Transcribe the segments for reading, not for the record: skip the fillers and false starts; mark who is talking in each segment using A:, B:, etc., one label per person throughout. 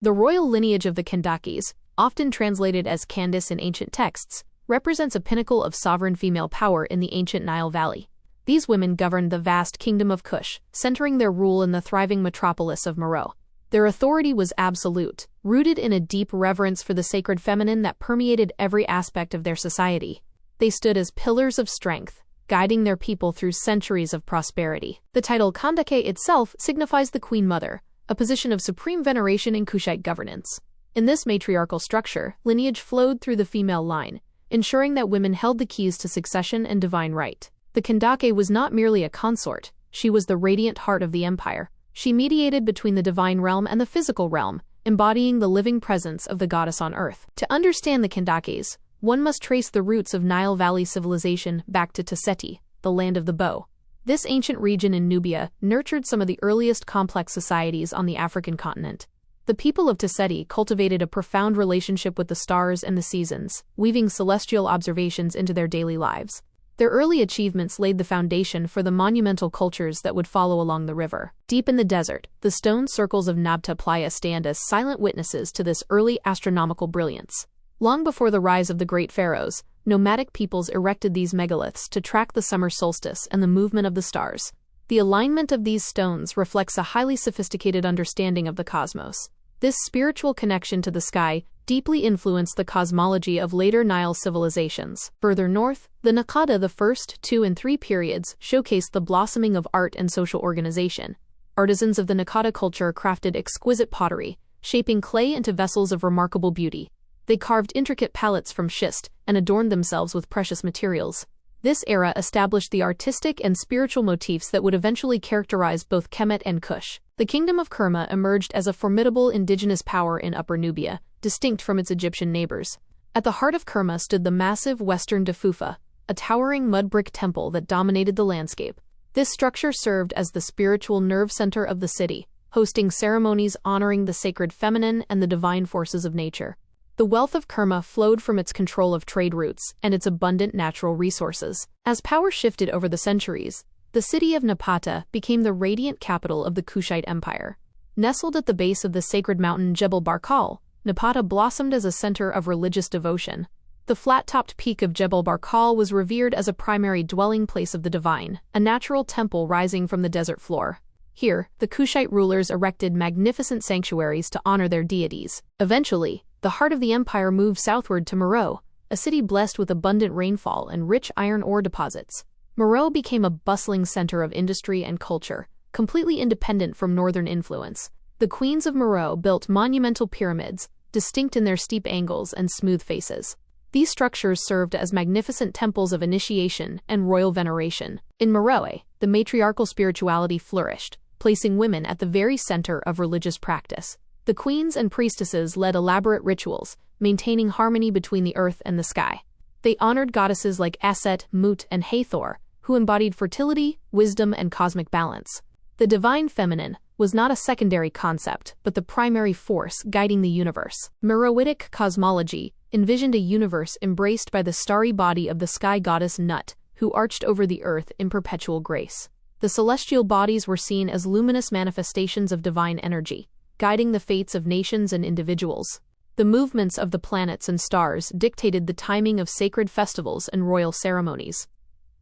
A: The royal lineage of the Kendakes, often translated as Candace in ancient texts, represents a pinnacle of sovereign female power in the ancient Nile Valley. These women governed the vast kingdom of Kush, centering their rule in the thriving metropolis of Meroe. Their authority was absolute, rooted in a deep reverence for the sacred feminine that permeated every aspect of their society. They stood as pillars of strength, guiding their people through centuries of prosperity. The title Kandake itself signifies the Queen Mother, a position of supreme veneration in Kushite governance. In this matriarchal structure, lineage flowed through the female line, ensuring that women held the keys to succession and divine right. The Kandake was not merely a consort, she was the radiant heart of the empire. She mediated between the divine realm and the physical realm, embodying the living presence of the goddess on earth. To understand the Kendakes, one must trace the roots of Nile Valley civilization back to Taseti, the land of the bow. This ancient region in Nubia nurtured some of the earliest complex societies on the African continent. The people of Taseti cultivated a profound relationship with the stars and the seasons, weaving celestial observations into their daily lives. Their early achievements laid the foundation for the monumental cultures that would follow along the river. Deep in the desert, the stone circles of Nabta Playa stand as silent witnesses to this early astronomical brilliance. Long before the rise of the great pharaohs, nomadic peoples erected these megaliths to track the summer solstice and the movement of the stars. The alignment of these stones reflects a highly sophisticated understanding of the cosmos. This spiritual connection to the sky deeply influenced the cosmology of later Nile civilizations. Further north, the Naqada, the 1st, 2, and 3 periods, showcased the blossoming of art and social organization. Artisans of the Naqada culture crafted exquisite pottery, shaping clay into vessels of remarkable beauty. They carved intricate palettes from schist and adorned themselves with precious materials. This era established the artistic and spiritual motifs that would eventually characterize both Kemet and Kush. The kingdom of Kerma emerged as a formidable indigenous power in Upper Nubia, distinct from its Egyptian neighbors. At the heart of Kerma stood the massive western Defufa, a towering mud-brick temple that dominated the landscape. This structure served as the spiritual nerve center of the city, hosting ceremonies honoring the sacred feminine and the divine forces of nature. The wealth of Kerma flowed from its control of trade routes and its abundant natural resources. As power shifted over the centuries, the city of Napata became the radiant capital of the Kushite Empire. Nestled at the base of the sacred mountain Jebel Barkal, Napata blossomed as a center of religious devotion. The flat-topped peak of Jebel Barkal was revered as a primary dwelling place of the divine, a natural temple rising from the desert floor. Here, the Kushite rulers erected magnificent sanctuaries to honor their deities. Eventually, the heart of the empire moved southward to Meroe, a city blessed with abundant rainfall and rich iron ore deposits. Meroe became a bustling center of industry and culture, completely independent from northern influence. The queens of Meroe built monumental pyramids, distinct in their steep angles and smooth faces. These structures served as magnificent temples of initiation and royal veneration. In Meroe, the matriarchal spirituality flourished, placing women at the very center of religious practice. The queens and priestesses led elaborate rituals, maintaining harmony between the earth and the sky. They honored goddesses like Aset, Mut, and Hathor, who embodied fertility, wisdom, and cosmic balance. The divine feminine was not a secondary concept, but the primary force guiding the universe. Meroitic cosmology envisioned a universe embraced by the starry body of the sky goddess Nut, who arched over the earth in perpetual grace. The celestial bodies were seen as luminous manifestations of divine energy, guiding the fates of nations and individuals. The movements of the planets and stars dictated the timing of sacred festivals and royal ceremonies.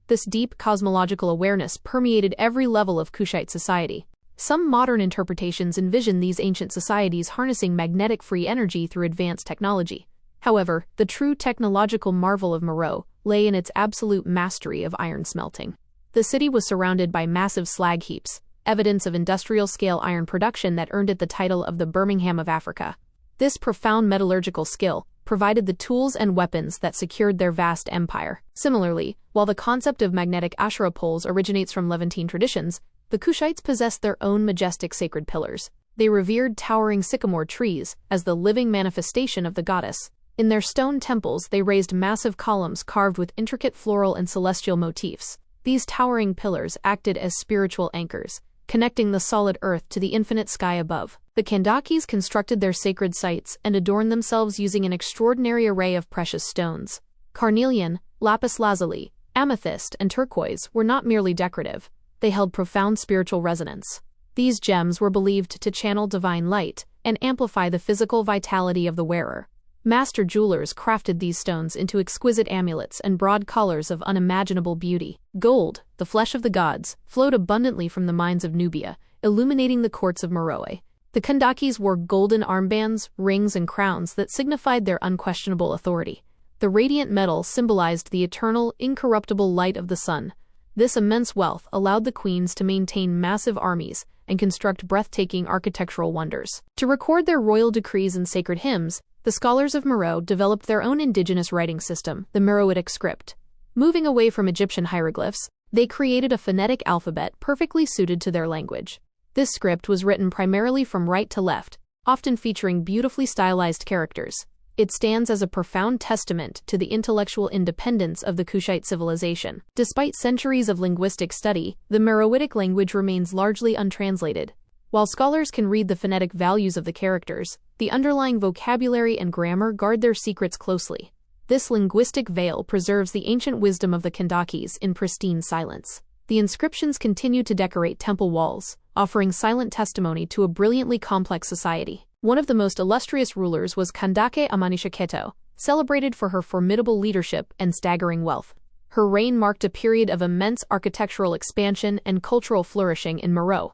A: This deep cosmological awareness permeated every level of Kushite society. Some modern interpretations envision these ancient societies harnessing magnetic free energy through advanced technology. However, the true technological marvel of Meroe lay in its absolute mastery of iron smelting. The city was surrounded by massive slag heaps, evidence of industrial-scale iron production that earned it the title of the Birmingham of Africa. This profound metallurgical skill provided the tools and weapons that secured their vast empire. Similarly, while the concept of magnetic Asherah poles originates from Levantine traditions, the Kushites possessed their own majestic sacred pillars. They revered towering sycamore trees as the living manifestation of the goddess. In their stone temples, they raised massive columns carved with intricate floral and celestial motifs. These towering pillars acted as spiritual anchors, connecting the solid earth to the infinite sky above. The Kandakes constructed their sacred sites and adorned themselves using an extraordinary array of precious stones. Carnelian, lapis lazuli, amethyst, and turquoise were not merely decorative. They held profound spiritual resonance. These gems were believed to channel divine light and amplify the physical vitality of the wearer. Master jewelers crafted these stones into exquisite amulets and broad collars of unimaginable beauty. Gold, the flesh of the gods, flowed abundantly from the mines of Nubia, illuminating the courts of Meroe. The Kandakes wore golden armbands, rings, and crowns that signified their unquestionable authority. The radiant metal symbolized the eternal, incorruptible light of the sun. This immense wealth allowed the queens to maintain massive armies and construct breathtaking architectural wonders. To record their royal decrees and sacred hymns, the scholars of Meroe developed their own indigenous writing system, the Meroitic script. Moving away from Egyptian hieroglyphs, they created a phonetic alphabet perfectly suited to their language. This script was written primarily from right to left, often featuring beautifully stylized characters. It stands as a profound testament to the intellectual independence of the Kushite civilization. Despite centuries of linguistic study, the Meroitic language remains largely untranslated. While scholars can read the phonetic values of the characters, the underlying vocabulary and grammar guard their secrets closely. This linguistic veil preserves the ancient wisdom of the Kendakes in pristine silence. The inscriptions continue to decorate temple walls, offering silent testimony to a brilliantly complex society. One of the most illustrious rulers was Kandake Amanishaketo, celebrated for her formidable leadership and staggering wealth. Her reign marked a period of immense architectural expansion and cultural flourishing in Meroe.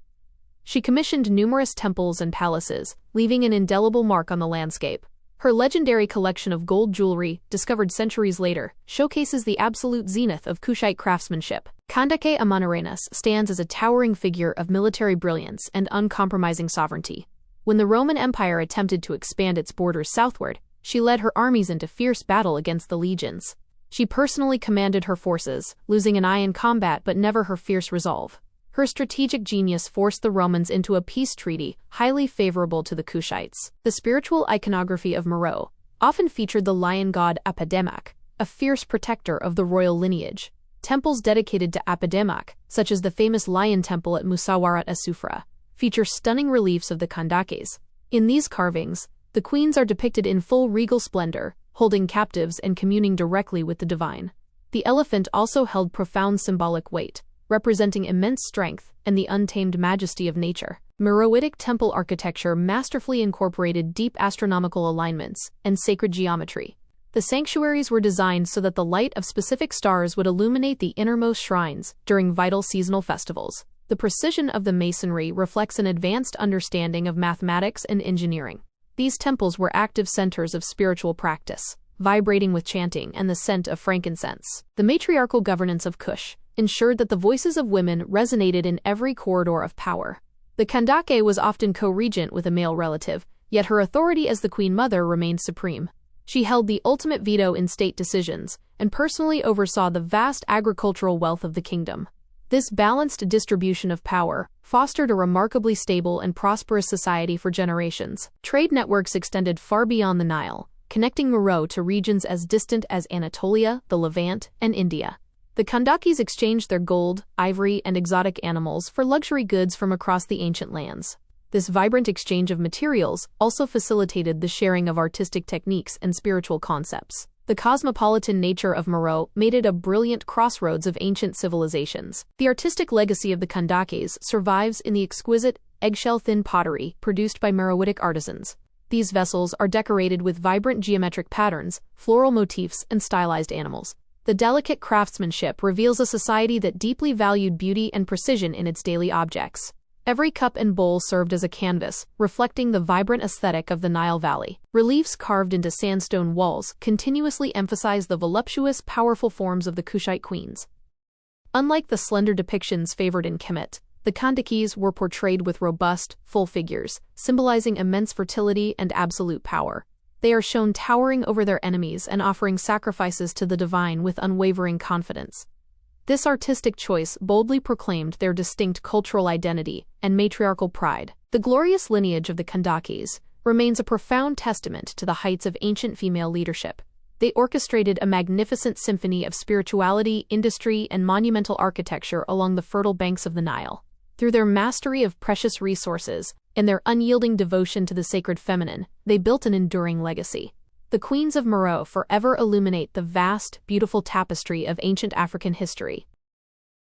A: She commissioned numerous temples and palaces, leaving an indelible mark on the landscape. Her legendary collection of gold jewelry, discovered centuries later, showcases the absolute zenith of Kushite craftsmanship. Kandake Amanirenas stands as a towering figure of military brilliance and uncompromising sovereignty. When the Roman Empire attempted to expand its borders southward, she led her armies into fierce battle against the legions. She personally commanded her forces, losing an eye in combat but never her fierce resolve. Her strategic genius forced the Romans into a peace treaty highly favorable to the Kushites. The spiritual iconography of Meroe often featured the lion god Apademak, a fierce protector of the royal lineage. Temples dedicated to Apademak, such as the famous lion temple at Musawarat Asufra, feature stunning reliefs of the Kandakes. In these carvings, the queens are depicted in full regal splendor, holding captives and communing directly with the divine. The elephant also held profound symbolic weight, representing immense strength and the untamed majesty of nature. Meroitic temple architecture masterfully incorporated deep astronomical alignments and sacred geometry. The sanctuaries were designed so that the light of specific stars would illuminate the innermost shrines during vital seasonal festivals. The precision of the masonry reflects an advanced understanding of mathematics and engineering. These temples were active centers of spiritual practice, vibrating with chanting and the scent of frankincense. The matriarchal governance of Kush ensured that the voices of women resonated in every corridor of power. The Kandake was often co-regent with a male relative, yet her authority as the queen mother remained supreme. She held the ultimate veto in state decisions and personally oversaw the vast agricultural wealth of the kingdom. This balanced distribution of power fostered a remarkably stable and prosperous society for generations. Trade networks extended far beyond the Nile, connecting Meroe to regions as distant as Anatolia, the Levant, and India. The Kandakes exchanged their gold, ivory, and exotic animals for luxury goods from across the ancient lands. This vibrant exchange of materials also facilitated the sharing of artistic techniques and spiritual concepts. The cosmopolitan nature of Meroe made it a brilliant crossroads of ancient civilizations. The artistic legacy of the Kandakes survives in the exquisite, eggshell-thin pottery produced by Meroitic artisans. These vessels are decorated with vibrant geometric patterns, floral motifs, and stylized animals. The delicate craftsmanship reveals a society that deeply valued beauty and precision in its daily objects. Every cup and bowl served as a canvas, reflecting the vibrant aesthetic of the Nile Valley. Reliefs carved into sandstone walls continuously emphasize the voluptuous, powerful forms of the Kushite queens. Unlike the slender depictions favored in Kemet, the Kandakes were portrayed with robust, full figures, symbolizing immense fertility and absolute power. They are shown towering over their enemies and offering sacrifices to the divine with unwavering confidence. This artistic choice boldly proclaimed their distinct cultural identity and matriarchal pride. The glorious lineage of the Kandakes remains a profound testament to the heights of ancient female leadership. They orchestrated a magnificent symphony of spirituality, industry, and monumental architecture along the fertile banks of the Nile. Through their mastery of precious resources and their unyielding devotion to the sacred feminine, they built an enduring legacy. The queens of Meroe forever illuminate the vast, beautiful tapestry of ancient African history.